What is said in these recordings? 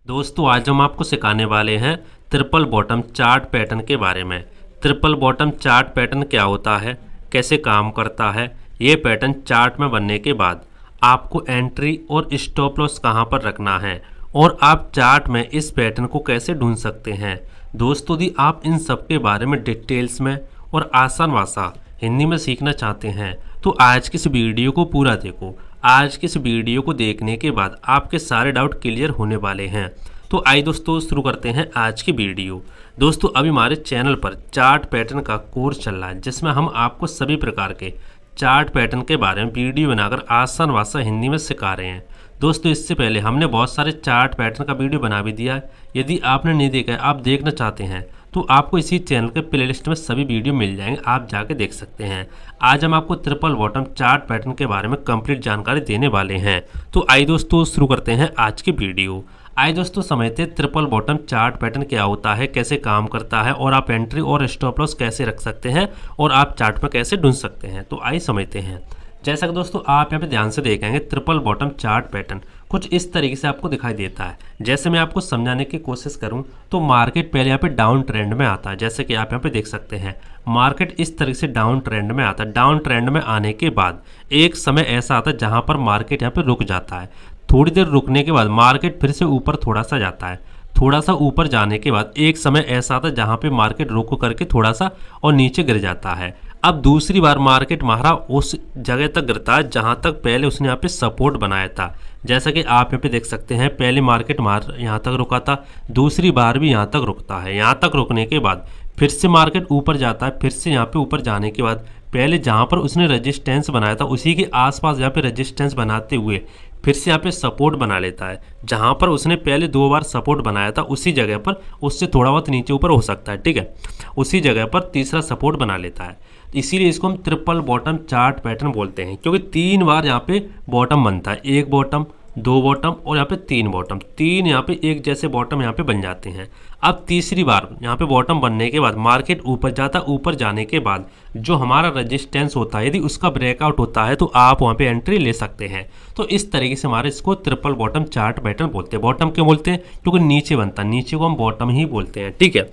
दोस्तों आज हम आपको सिखाने वाले हैं ट्रिपल बॉटम चार्ट पैटर्न के बारे में। ट्रिपल बॉटम चार्ट पैटर्न क्या होता है, कैसे काम करता है। ये पैटर्न चार्ट में बनने के बाद आपको एंट्री और स्टॉप लॉस कहां पर रखना है और आप चार्ट में इस पैटर्न को कैसे ढूंढ सकते हैं। दोस्तों यदि आप इन सब के बारे में डिटेल्स में और आसान भाषा हिंदी में सीखना चाहते हैं तो आज की इस वीडियो को पूरा देखो। आज की इस वीडियो को देखने के बाद आपके सारे डाउट क्लियर होने वाले हैं। तो आइए दोस्तों शुरू करते हैं आज की वीडियो। दोस्तों अभी हमारे चैनल पर चार्ट पैटर्न का कोर्स चल रहा है जिसमें हम आपको सभी प्रकार के चार्ट पैटर्न के बारे में वीडियो बनाकर आसान भाषा हिंदी में सिखा रहे हैं। दोस्तों इससे पहले हमने बहुत सारे चार्ट पैटर्न का वीडियो बना भी दिया है। यदि आपने नहीं देखा है, आप देखना चाहते हैं तो आपको इसी चैनल के प्लेलिस्ट में सभी वीडियो मिल जाएंगे, आप जाके देख सकते हैं। आज हम आपको ट्रिपल बॉटम चार्ट पैटर्न के बारे में कंप्लीट जानकारी देने वाले हैं। तो आइए दोस्तों शुरू करते हैं आज की वीडियो। आइए दोस्तों समझते हैं ट्रिपल बॉटम चार्ट पैटर्न क्या होता है, कैसे काम करता है और आप एंट्री और स्टॉप लॉस कैसे रख सकते हैं और आप चार्ट में कैसे ढूंढ सकते हैं। तो आइए समझते हैं। जैसा कि दोस्तों आप यहाँ पे ध्यान से देखेंगे ट्रिपल बॉटम चार्ट पैटर्न कुछ इस तरीके से आपको दिखाई देता है। जैसे मैं आपको समझाने की कोशिश करूं तो मार्केट पहले यहाँ पे डाउन ट्रेंड में आता है, जैसे कि आप यहाँ पे देख सकते हैं मार्केट इस तरीके से डाउन ट्रेंड में आता है। डाउन ट्रेंड में आने के बाद एक समय ऐसा आता है जहाँ पर मार्केट यहाँ पे रुक जाता है। थोड़ी देर रुकने के बाद मार्केट फिर से ऊपर थोड़ा सा जाता है। थोड़ा सा ऊपर जाने के बाद एक समय ऐसा आता है जहाँ पे मार्केट रुक करके थोड़ा सा और नीचे गिर जाता है। अब दूसरी बार मार्केट महारा उस जगह तक गिरता है जहां तक पहले उसने यहाँ पे सपोर्ट बनाया था। जैसा कि आप यहाँ पे देख सकते हैं पहले मार्केट यहाँ तक रुका था, दूसरी बार भी यहाँ तक रुकता है। यहाँ तक रुकने के बाद फिर से मार्केट ऊपर जाता है। फिर से यहाँ पे ऊपर जाने के बाद पहले जहाँ पर उसने रेजिस्टेंस बनाया था उसी के आसपास यहाँ पे रेजिस्टेंस बनाते हुए फिर से यहाँ पे सपोर्ट बना लेता है। जहाँ पर उसने पहले 2 बार सपोर्ट बनाया था उसी जगह पर उससे थोड़ा बहुत नीचे ऊपर हो सकता है, ठीक है, उसी जगह पर तीसरा सपोर्ट बना लेता है। इसीलिए इसको हम ट्रिपल बॉटम चार्ट पैटर्न बोलते हैं, क्योंकि 3 बार यहाँ पे बॉटम बनता है। 1 बॉटम, 2 बॉटम और यहाँ पे 3 बॉटम, 3 यहाँ पे एक जैसे बॉटम यहाँ पे बन जाते हैं। अब तीसरी बार यहाँ पे बॉटम बनने के बाद मार्केट ऊपर जाता है। ऊपर जाने के बाद जो हमारा रेजिस्टेंस होता है यदि उसका ब्रेकआउट होता है तो आप वहाँ पे एंट्री ले सकते हैं। तो इस तरीके से हमारे इसको ट्रिपल बॉटम चार्ट पैटर्न बोलते हैं। बॉटम क्यों बोलते हैं? क्योंकि नीचे बनता है, नीचे को हम बॉटम ही बोलते हैं, ठीक है।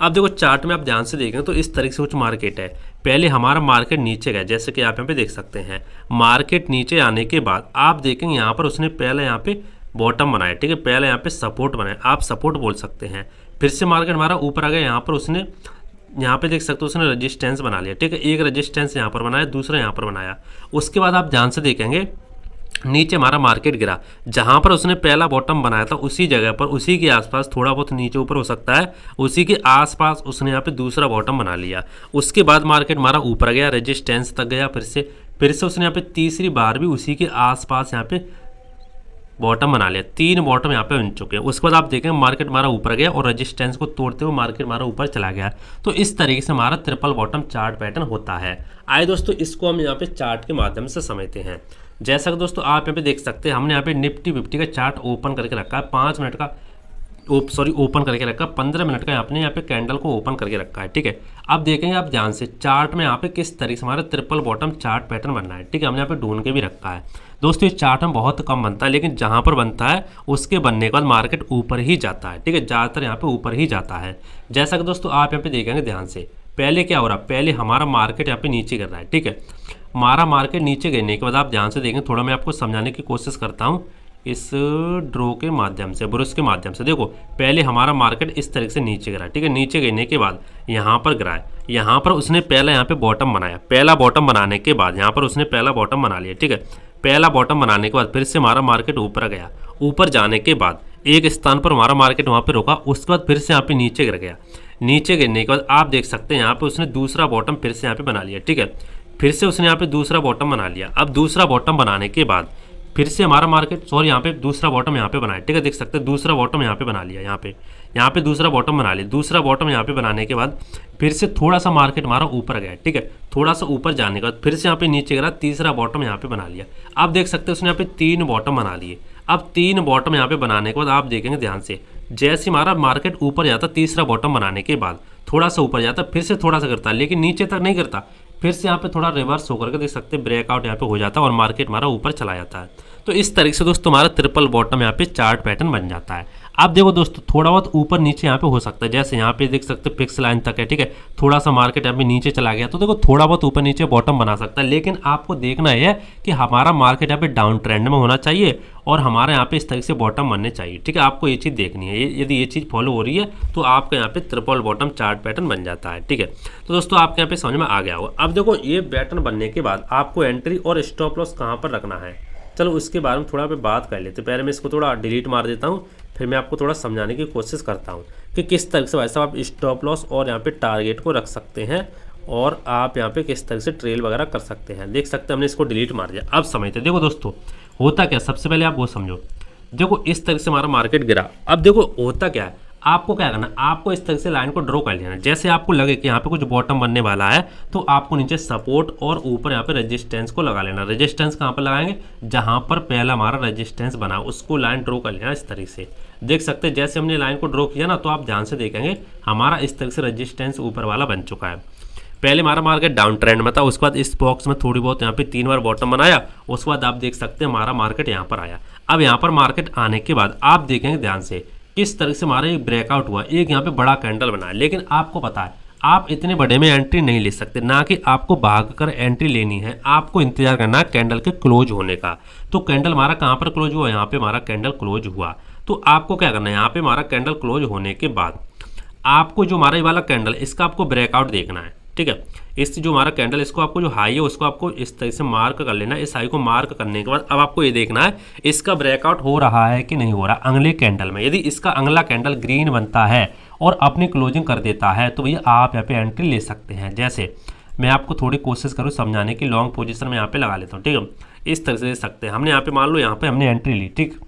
अब देखो चार्ट में आप ध्यान से देखें तो इस तरीके से कुछ मार्केट है। पहले हमारा मार्केट नीचे गया, जैसे कि आप यहाँ पे देख सकते हैं। मार्केट नीचे आने के बाद आप देखेंगे यहाँ पर उसने पहले यहाँ पे बॉटम बनाया, ठीक है, पहले यहाँ पे सपोर्ट बनाया, आप सपोर्ट बोल सकते हैं। फिर से मार्केट हमारा ऊपर आ गया, यहाँ पर उसने यहाँ पे देख सकते हो उसने रेजिस्टेंस बना लिया, ठीक है। एक रेजिस्टेंस यहाँ पर बनाया, दूसरा यहाँ पर बनाया। उसके बाद आप ध्यान से देखेंगे नीचे हमारा मार्केट गिरा, जहां पर उसने पहला बॉटम बनाया था उसी जगह पर उसी के आसपास थोड़ा बहुत नीचे ऊपर हो सकता है, उसी के आसपास उसने यहाँ पे दूसरा बॉटम बना लिया। उसके बाद मार्केट हमारा ऊपर गया, रेजिस्टेंस तक गया, फिर से उसने यहाँ पे तीसरी बार भी उसी के आसपास यहाँ पे बॉटम बना लिया। 3 बॉटम यहाँ पे बन चुके हैं। उसके बाद आप देखें मार्केट हमारा ऊपर गया और रेजिस्टेंस को तोड़ते हुए मार्केट हमारा ऊपर चला गया। तो इस तरीके से हमारा ट्रिपल बॉटम चार्ट पैटर्न होता है। आइए दोस्तों इसको हम यहाँ पे चार्ट के माध्यम से समझते हैं। जैसा कि दोस्तों आप यहाँ पे देख सकते हैं हमने यहाँ पे निफ्टी 50 का चार्ट ओपन करके रखा है। 5 मिनट का ओपन करके रखा, 15 मिनट का आपने यहाँ पे कैंडल को ओपन करके रखा है, ठीक है। अब देखेंगे आप ध्यान से चार्ट में यहाँ पे किस तरीके से हमारा ट्रिपल बॉटम चार्ट पैटर्न बनना है, ठीक है। हमने यहाँ पे ढूंढ के भी रखा है। दोस्तों इस चार्ट में बहुत कम बनता है, लेकिन जहाँ पर बनता है उसके बनने के बाद मार्केट ऊपर ही जाता है, ठीक है, ज़्यादातर यहाँ पे ऊपर ही जाता है। जैसा कि दोस्तों आप यहाँ पे देखेंगे ध्यान से पहले क्या हो रहा है, पहले हमारा मार्केट यहाँ पे नीचे गिर रहा है, ठीक है। हमारा मार्केट नीचे गिरने के बाद आप ध्यान से देखें, थोड़ा मैं आपको समझाने की कोशिश करता हूँ इस ड्रो के माध्यम से, ब्रुश के माध्यम से। देखो पहले हमारा मार्केट इस तरीके से नीचे गिरा, ठीक है। नीचे गिरने के बाद यहाँ पर गिरा है, यहाँ पर उसने पहला यहाँ पे बॉटम बनाया। पहला बॉटम बनाने के बाद यहाँ पर उसने पहला बॉटम बना लिया, ठीक है। पहला बॉटम बनाने के बाद फिर से हमारा मार्केट ऊपर गया। ऊपर जाने के बाद एक स्थान पर हमारा मार्केट वहाँ पे रुका, उसके बाद फिर से यहाँ पे नीचे गिर गया। नीचे गिरने के बाद आप देख सकते हैं यहाँ पे उसने दूसरा बॉटम फिर से यहाँ पे बना लिया, ठीक है। फिर से उसने यहाँ पे दूसरा बॉटम बना लिया। अब दूसरा बॉटम बनाने के बाद फिर से हमारा मार्केट यहाँ पे दूसरा बॉटम यहाँ पे बनाया, ठीक है, देख सकते हैं दूसरा बॉटम यहाँ पे बना लिया। यहाँ पे दूसरा बॉटम बना लिया। दूसरा बॉटम यहाँ पे बनाने के बाद फिर से थोड़ा सा मार्केट हमारा ऊपर गया, ठीक है। थोड़ा सा ऊपर जाने के बाद फिर से यहाँ पे नीचे गिरा, तीसरा बॉटम यहाँ पे बना लिया। आप देख सकते हैं उसने यहाँ पे 3 बॉटम बना लिए। अब 3 बॉटम यहाँ पे बनाने के बाद आप देखेंगे ध्यान से जैसे हमारा मार्केट ऊपर जाता, तीसरा बॉटम बनाने के बाद थोड़ा सा ऊपर जाता, फिर से थोड़ा सा गिरता, लेकिन नीचे तक नहीं गिरता। फिर से यहाँ पे थोड़ा रिवर्स होकर के देख सकते हैं ब्रेकआउट यहाँ पे हो जाता है और मार्केट हमारा ऊपर चला जाता है। तो इस तरीके से दोस्तों हमारा ट्रिपल बॉटम यहाँ पे चार्ट पैटर्न बन जाता है। अब देखो दोस्तों थोड़ा बहुत ऊपर नीचे यहाँ पे हो सकता है, जैसे यहाँ पे देख सकते हैं फिक्स लाइन तक है, ठीक है। थोड़ा सा मार्केट यहाँ पे नीचे चला गया तो देखो थोड़ा बहुत ऊपर नीचे बॉटम बना सकता है, लेकिन आपको देखना है कि हमारा मार्केट यहाँ पे डाउन ट्रेंड में होना चाहिए और हमारे यहाँ पे इस तरीके से बॉटम बनने चाहिए, ठीक है। आपको ये चीज़ देखनी है, यदि ये चीज़ फॉलो हो रही है तो आपका यहाँ पे ट्रिपल बॉटम चार्ट पैटर्न बन जाता है, ठीक है। तो दोस्तों आपके यहाँ पे समझ में आ गया होगा। अब देखो ये पैटर्न बनने के बाद आपको एंट्री और स्टॉप लॉस कहाँ पर रखना है, चलो उसके बारे में थोड़ा पे बात कर लेते हैं। पहले मैं इसको थोड़ा डिलीट मार देता हूँ, फिर मैं आपको थोड़ा समझाने की कोशिश करता हूँ कि किस तरह से भाई साहब आप स्टॉप लॉस और यहाँ पे टारगेट को रख सकते हैं और आप यहाँ पे किस तरह से ट्रेल वगैरह कर सकते हैं। देख सकते हैं हमने इसको डिलीट मार दिया। अब समझते देखो दोस्तों होता क्या, सबसे पहले आप वो समझो। देखो इस तरह से हमारा मार्केट गिरा, अब देखो होता क्या है, आपको क्या करना, आपको इस तरह से लाइन को ड्रॉ कर लेना। जैसे आपको लगे कि यहाँ पे कुछ बॉटम बनने वाला है तो आपको नीचे सपोर्ट और ऊपर यहाँ पे रेजिस्टेंस को लगा लेना। रेजिस्टेंस कहाँ पर लगाएंगे, जहाँ पर पहला हमारा रेजिस्टेंस बना उसको लाइन ड्रॉ कर लेना इस तरीके से। देख सकते हैं जैसे हमने लाइन को ड्रॉ किया ना, तो आप ध्यान से देखेंगे हमारा इस तरह से रेजिस्टेंस ऊपर वाला बन चुका है। पहले हमारा मार्केट डाउन ट्रेंड में था, उसके बाद इस बॉक्स में थोड़ी बहुत यहाँ पे 3 बार बॉटम बनाया, उसके बाद आप देख सकते हैं हमारा मार्केट यहाँ पर आया। अब यहाँ पर मार्केट आने के बाद आप देखेंगे ध्यान से किस तरह से हमारा एक ब्रेकआउट हुआ, एक यहाँ पे बड़ा कैंडल बना है। लेकिन आपको पता है आप इतने बड़े में एंट्री नहीं ले सकते, ना कि आपको भाग कर एंट्री लेनी है, आपको इंतजार करना है कैंडल के क्लोज होने का। तो कैंडल हमारा कहाँ पर क्लोज हुआ, यहाँ पे हमारा कैंडल क्लोज हुआ। तो आपको क्या करना है, यहाँ पे हमारा कैंडल क्लोज होने के बाद आपको जो हमारा ये वाला कैंडल इसका आपको ब्रेकआउट देखना है, ठीक है। इस जो हमारा कैंडल इसको आपको जो हाई है उसको आपको इस तरह से मार्क कर लेना है। इस हाई को मार्क करने के बाद अब आपको ये देखना है इसका ब्रेकआउट हो रहा है कि नहीं हो रहा अगले कैंडल में। यदि इसका अगला कैंडल ग्रीन बनता है और अपनी क्लोजिंग कर देता है तो भैया आप यहाँ पे एंट्री ले सकते हैं। जैसे मैं आपको थोड़ी कोशिश करूँ समझाने की, लॉन्ग पोजीशन में यहाँ पे लगा लेता हूँ, ठीक है। इस तरह से ले सकते हैं, हमने यहाँ पे मान लो यहाँ पे हमने एंट्री ली, ठीक।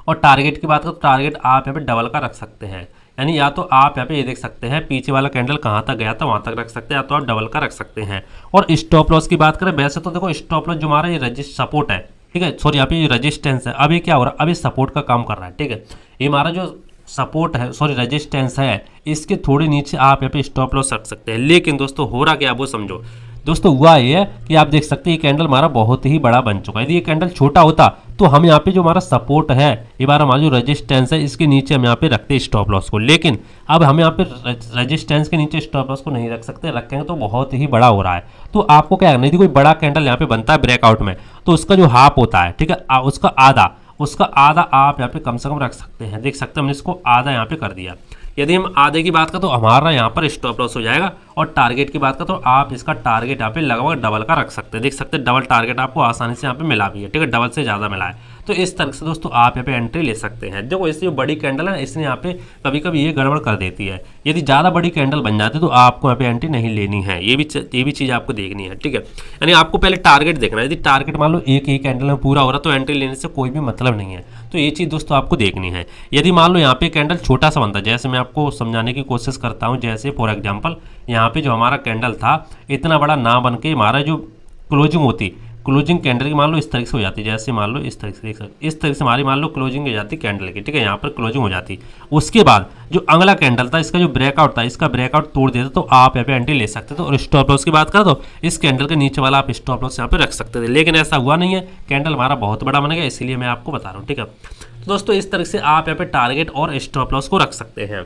और टारगेट की बात करें तो टारगेट आप यहाँ पे डबल का रख सकते हैं, यानी या तो आप यहाँ पे ये देख सकते हैं पीछे वाला कैंडल कहाँ तक गया था वहाँ तक रख सकते हैं, या तो आप डबल का रख सकते हैं। और स्टॉप लॉस की बात करें, वैसे तो देखो स्टॉप लॉस जो हमारा ये सपोर्ट है, ठीक है, सॉरी यहाँ पे ये रेजिस्टेंस है। अब ये क्या हो रहा है, अब ये सपोर्ट का काम कर रहा है, ठीक है। ये हमारा जो सपोर्ट है सॉरी रेजिस्टेंस है, इसके थोड़े नीचे आप यहाँ पे स्टॉप लॉस रख सकते हैं। लेकिन दोस्तों हो रहा क्या वो समझो। दोस्तों हुआ ये है कि आप देख सकते हैं ये कैंडल हमारा बहुत ही बड़ा बन चुका है। यदि ये कैंडल छोटा होता तो हम यहाँ पे जो हमारा सपोर्ट है, ये बार हमारा जो रेजिस्टेंस है, इसके नीचे हम यहाँ पे रखते हैं स्टॉप लॉस को। लेकिन अब हम यहाँ पे रेजिस्टेंस के नीचे स्टॉप लॉस को नहीं रख सकते, रखेंगे तो बहुत ही बड़ा हो रहा है। तो आपको क्या करना है, यदि कोई बड़ा कैंडल यहाँ पे बनता है ब्रेकआउट में तो उसका जो हाफ होता है, ठीक है, उसका आधा आप यहाँ पे कम से कम रख सकते हैं। देख सकते हैं हमने इसको आधा यहाँ पे कर दिया। यदि हम आधे की बात करें तो हमारा यहाँ पर स्टॉप लॉस हो जाएगा, और टारगेट की बात करें तो आप इसका टारगेट यहाँ पे लगभग डबल का रख सकते हैं। देख सकते हैं डबल टारगेट आपको आसानी से यहाँ पे मिला भी है, ठीक है, डबल से ज़्यादा मिला है। तो इस तरह से दोस्तों आप यहाँ पे एंट्री ले सकते हैं। देखो इससे जो बड़ी कैंडल है इसने यहाँ पे कभी कभी ये गड़बड़ कर देती है। यदि ज़्यादा बड़ी कैंडल बन जाती है तो आपको यहाँ पे एंट्री नहीं लेनी है, ये भी चीज़ आपको देखनी है, ठीक है। यानी आपको पहले टारगेट देखना है। यदि टारगेट मान लो एक ही कैंडल में पूरा हो रहा है तो एंट्री लेने से कोई भी मतलब नहीं है। तो ये चीज़ दोस्तों आपको देखनी है। यदि मान लो यहाँ पे कैंडल छोटा सा बनता है, जैसे मैं आपको समझाने की कोशिश करता हूँ, जैसे फॉर एग्जांपल यहाँ पे जो हमारा कैंडल था इतना बड़ा ना बन के हमारा जो क्लोजिंग होती, क्लोजिंग कैंडल की मान लो इस तरीके से हो जाती, जैसे मान लो इस तरीके से, देख सकते इस तरीके से हमारी मान लो क्लोजिंग हो जाती कैंडल की, ठीक है, यहाँ पर क्लोजिंग हो जाती। उसके बाद जो अगला कैंडल था इसका जो ब्रेकआउट था, इसका ब्रेकआउट तोड़ देता तो आप यहाँ पे एंट्री ले सकते थे। और स्टॉप लॉस की बात करें तो इस कैंडल के नीचे वाला आप स्टॉप लॉस यहाँ पे रख सकते थे, लेकिन ऐसा हुआ नहीं है, कैंडल हमारा बहुत बड़ा बन गया, इसीलिए मैं आपको बता रहा हूँ, ठीक है। तो दोस्तों इस तरह से आप यहाँ पे टारगेट और स्टॉप लॉस को रख सकते हैं।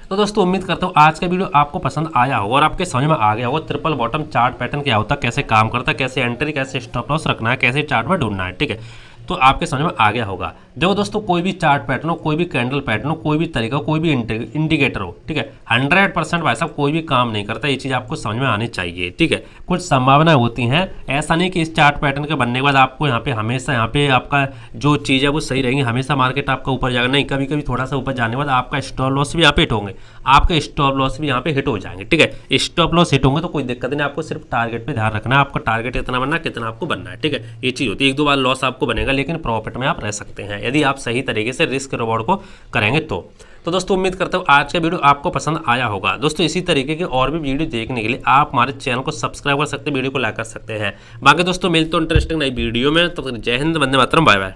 तो दोस्तों उम्मीद करता हूँ आज का वीडियो आपको पसंद आया होगा और आपके समझ में आ गया होगा ट्रिपल बॉटम चार्ट पैटर्न क्या होता है, कैसे काम करता है, कैसे एंट्री, कैसे स्टॉप लॉस रखना है, कैसे चार्ट में ढूंढना है, ठीक है। तो आपके समझ में आ गया होगा। देखो दोस्तों कोई भी चार्ट पैटर्न हो, कोई भी कैंडल पैटर्न हो, कोई भी तरीका हो, कोई भी इंडिकेटर हो, ठीक है, 100% भाई साहब कोई भी काम नहीं करता। ये चीज़ आपको समझ में आनी चाहिए, ठीक है। कुछ संभावनाएं होती हैं, ऐसा नहीं कि इस चार्ट पैटर्न के बनने के बाद आपको यहाँ पे हमेशा यहाँ पे आपका जो चीज़ है वो सही रहेंगी, हमेशा मार्केट आपका ऊपर जाएगा, नहीं, कभी कभी थोड़ा सा ऊपर जाने के बाद आपका स्टॉप लॉस भी यहाँ पे हिट होंगे, आपके स्टॉप लॉस भी यहाँ पे हिट हो जाएंगे, ठीक है। स्टॉप लॉस हिट होंगे तो कोई दिक्कत नहीं, आपको सिर्फ टारगेट पे ध्यान रखना है, आपका टारगेट कितना बनना है, कितना आपको बनना है, ठीक है। ये चीज़ होती है, 1-2 बार लॉस आपको बनेगा लेकिन प्रॉफिट में आप रह सकते हैं यदि आप सही तरीके से रिस्क रिवॉर्ड को करेंगे तो दोस्तों उम्मीद करता हूँ आज का वीडियो आपको पसंद आया होगा। दोस्तों इसी तरीके के और भी वीडियो देखने के लिए आप हमारे चैनल को सब्सक्राइब कर सकते हैं, वीडियो को लाइक कर सकते हैं। बाकी दोस्तों मिलते हैं इंटरेस्टिंग नई वीडियो में, तो जय हिंद, वंदे मातरम, बाय बाय।